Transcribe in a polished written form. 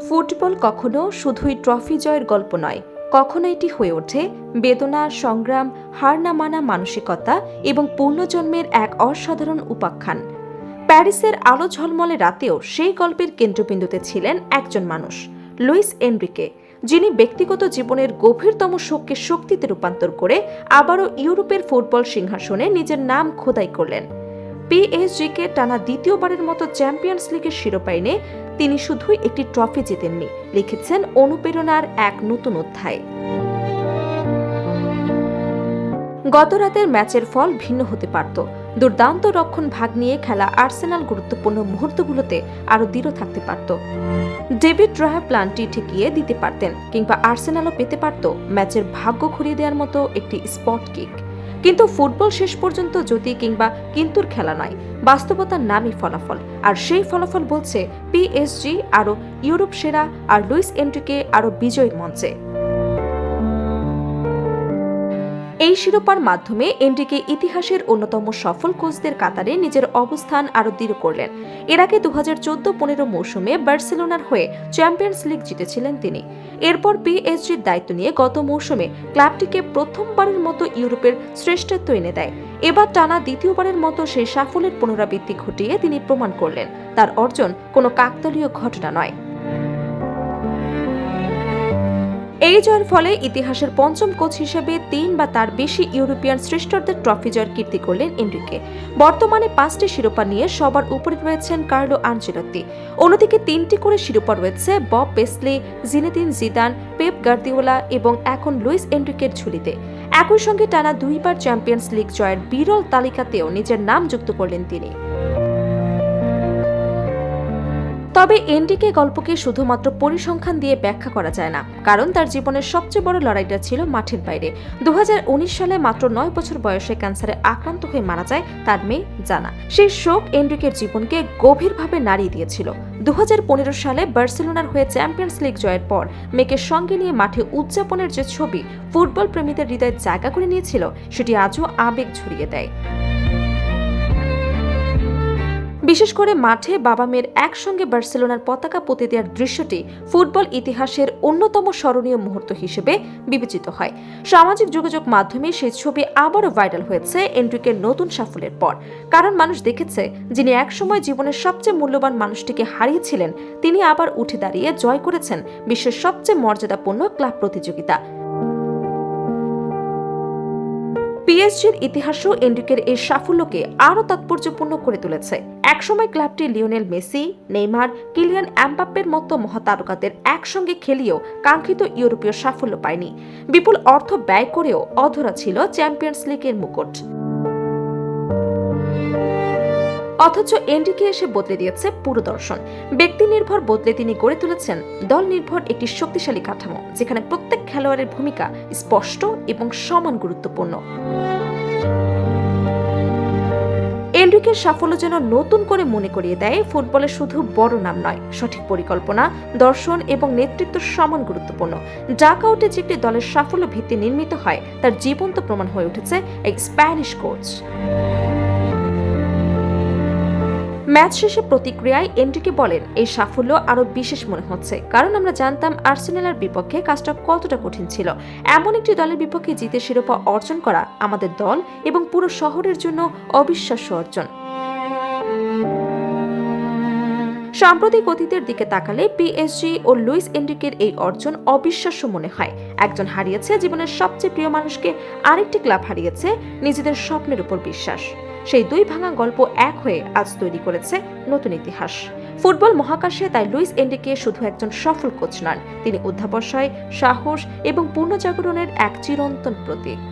Football কখনো শুধুই trophy জয়ের গল্প নয়, কখনো এটি হয়ে ওঠে বেদনা, সংগ্রাম, হার না মানা মানসিকতা এবং পুনর্জন্মের এক অসাধারণ উপাখ্যান। প্যারিসের আলো ঝলমলে রাতেও সেই গল্পের কেন্দ্রবিন্দুতে ছিলেন একজন মানুষ, লুইস এনরিকে, যিনি ব্যক্তিগত জীবনের গভীরতম শোককে শক্তিতে রূপান্তর করে আবারও ইউরোপের ফুটবল সিংহাসনে নিজের নাম খোদাই করলেন। পিএসজিকে টানা দ্বিতীয়বারের মতো চ্যাম্পিয়ন্স লিগের শিরোপা এনে তিনি শুধুই একটি ট্রফি জিতেননি, লিখেছেন অনুপ্রেরণার এক নতুন অধ্যায়। গত রাতের ম্যাচের ফল ভিন্ন হতে পারত। দুর্দান্ত রক্ষণ ভাগ নিয়ে খেলা আর্সেনাল গুরুত্বপূর্ণ মুহূর্তগুলোতে আরও দৃঢ় থাকতে পারত। ডেভিড রায়া প্ল্যানটি ঠেকিয়ে দিতে পারতেন, কিংবা আর্সেনালও পেতে পারত ম্যাচের ভাগ্য ঘুরিয়ে দেওয়ার মতো একটি স্পট কিক। কিন্তু ফুটবল শেষ পর্যন্ত যদি কিংবা কিন্তুর খেলা নয়, বাস্তবতার নামই ফলাফল। আর সেই ফলাফল বলছে পিএসজি আরও ইউরোপ সেরা, আর লুইস এনরিকে আরও বিজয়ীর মঞ্চে। এই শিরোপার মাধ্যমে এনরিকে ইতিহাসের অন্যতম সফল কোচদের কাতারে নিজের অবস্থান আরও দৃঢ় করলেন। এর আগে 2014-15 মৌসুমে বার্সেলোনার হয়ে চ্যাম্পিয়ন্স লিগ জিতেছিলেন তিনি। এরপর পিএসজির দায়িত্ব নিয়ে গত মৌসুমে ক্লাবটিকে প্রথমবারের মতো ইউরোপের শ্রেষ্ঠত্ব এনে দেয়। এবার টানা দ্বিতীয়বারের মতো সেই সাফল্যের পুনরাবৃত্তি ঘটিয়ে তিনি প্রমাণ করলেন তার অর্জন কোনো কাকতালীয় ঘটনা নয়। এই জয়ের ফলে ইতিহাসের পঞ্চম কোচ হিসেবে 3 বা তার বেশি ইউরোপিয়ান শ্রেষ্ঠত্বের ট্রফি জয়ের কীর্তি করলেন এনরিকে। বর্তমানে 5টি শিরোপা নিয়ে সবার উপরে রয়েছেন কার্লো আনচেলত্তি। অন্যদিকে 3টি করে শিরোপা রয়েছে Bob Paisley, Zinedine Zidane, Pep Guardiola এবং এখন লুইস এনরিকের ঝুলিতে। একই সঙ্গে টানা 2বার চ্যাম্পিয়ন্স লিগ জয়ের বিরল তালিকাতেও নিজের নাম যুক্ত করলেন তিনি। তবে এনরিকে গল্পকে শুধুমাত্র পরিসংখ্যান দিয়ে ব্যাখ্যা করা যায় না, কারণ তার জীবনের সবচেয়ে বড় লড়াইটা ছিল মাঠের বাইরে। 2019 সালে মাত্র 9 বছর বয়সে ক্যান্সারে আক্রান্ত হয়ে মারা যায় তার মেয়ে জানা। সেই শোক এনরিকের জীবনকে গভীরভাবে নাড়িয়ে দিয়েছিল। 2015 সালে বার্সেলোনার হয়ে চ্যাম্পিয়ন্স লিগ জয়ের পর মেয়েকে সঙ্গে নিয়ে মাঠে উদযাপনের যে ছবি ফুটবল প্রেমীদের হৃদয়ে জায়গা করে নিয়েছিল, সেটি আজও আবেগ ছড়িয়ে দেয়। বিশেষ করে মাঠে বাবা মেয়ের একসঙ্গে বার্সেলোনার পতাকা পুঁতে দেওয়ার দৃশ্যটি ফুটবল ইতিহাসের অন্যতম স্মরণীয় মুহূর্ত হিসেবে বিবেচিত হয়। সামাজিক যোগাযোগ মাধ্যমে সেই ছবি আবারও ভাইরাল হয়েছে এনরিকের নতুন সাফল্যের পর, কারণ মানুষ দেখেছে যিনি একসময় জীবনের সবচেয়ে মূল্যবান মানুষটিকে হারিয়েছিলেন, তিনি আবার উঠে দাঁড়িয়ে জয় করেছেন বিশ্বের সবচেয়ে মর্যাদাপূর্ণ ক্লাব প্রতিযোগিতা। পিএসজির ইতিহাসও এনরিকের এই সাফল্যকে আরও তাৎপর্যপূর্ণ করে তুলেছে। একসময় ক্লাবটি লিওনেল মেসি, নেইমার, কিলিয়ান এমবাপ্পের মতো মহাতারকাদের একসঙ্গে খেলিয়েও কাঙ্ক্ষিত ইউরোপীয় সাফল্য পায়নি। বিপুল অর্থ ব্যয় করেও অধরা ছিল চ্যাম্পিয়ন্স লিগের মুকুট। অথচ এনরিকে এসে বদলে দিয়েছে পুরো দর্শন। ব্যক্তি নির্ভর বদলে তিনি গড়ে তুলেছেন দল নির্ভর একটি শক্তিশালী কাঠামো, যেখানে প্রত্যেক খেলোয়াড়ের ভূমিকা স্পষ্ট এবং সমান গুরুত্বপূর্ণ। এনরিকের সাফল্য যেন নতুন করে মনে করিয়ে দেয় ফুটবলে শুধু বড় নাম নয়, সঠিক পরিকল্পনা, দর্শন এবং নেতৃত্ব সমান গুরুত্বপূর্ণ। ডাক আউটে যে একটি দলের সাফল্য ভিত্তি নির্মিত হয়, তার জীবন্ত প্রমাণ হয়ে উঠেছে এই স্প্যানিশ কোচ। ম্যাচ শেষে প্রতিক্রিয়ায় এনরিকে বলেন, এই সাফল্য আরও বিশেষ মনে হচ্ছে, কারণ আমরা জানতাম আর্সেনালের বিপক্ষে কাজটা কতটা কঠিন ছিল। এমন একটি দলের বিপক্ষে জিতে শিরোপা অর্জন করা আমাদের দল এবং পুরো শহরের জন্য অবিশ্বাস্য অর্জন। সাম্প্রতিক অতীতের দিকে তাকালে পিএসজি ও লুইস এনরিকের এই অর্জন অবিশ্বাস্য মনে হয়। একজন হারিয়েছে জীবনের সবচেয়ে প্রিয় মানুষকে, আরেকটি ক্লাব হারিয়েছে নিজেদের স্বপ্নের উপর বিশ্বাস। সেই দুই ভাঙা গল্প এক হয়ে আজ তৈরি করেছে নতুন ইতিহাস। ফুটবল মহাকাশে তাই লুইস এনরিকে শুধু একজন সফল কোচ নন, তিনি অধ্যাবসায়, সাহস এবং পুনর্জাগরণের এক চিরন্তন প্রতীক।